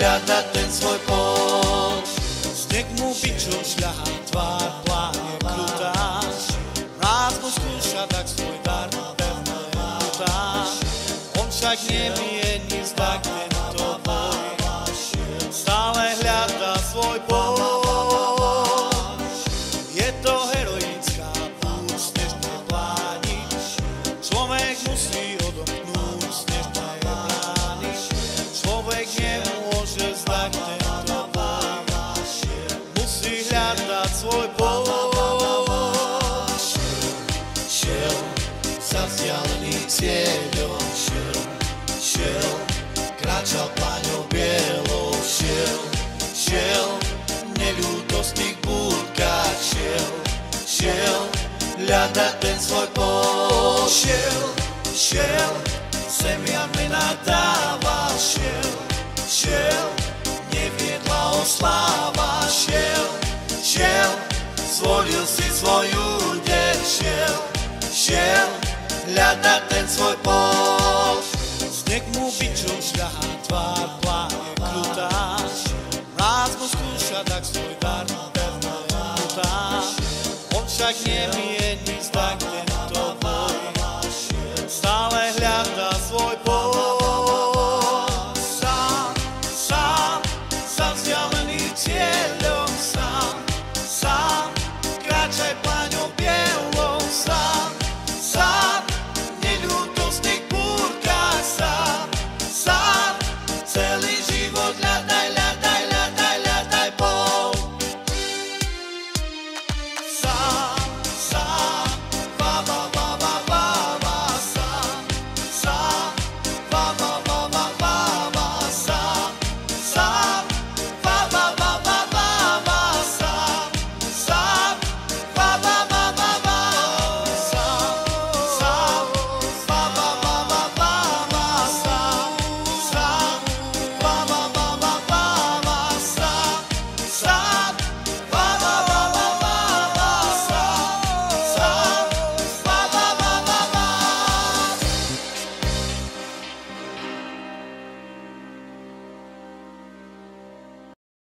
hľadať ten svoj pôd. Sneh mu bičom šľahá, tvár pláne krutá, mráz mu skúša, tak svoj dar pevne putá. On však nevie nic, tak tento boj stále hľadá svoj pôd. Je to heroická púť snežnej pláni, človek musí odomknúť snežné brány. Človek nemôže zdať tento boj, musí hľadať svoj pôd. Šiel za vzdialených cieľom, šiel, kráčal pláňou bielou, šiel, v neľútostných búdkach, šiel, hľadať ten svoj pôd. Šiel, zemia mi nadáva, šiel, neviedla ho sláva, šiel, zvolil si svoju deň, šiel, hľadať ten svoj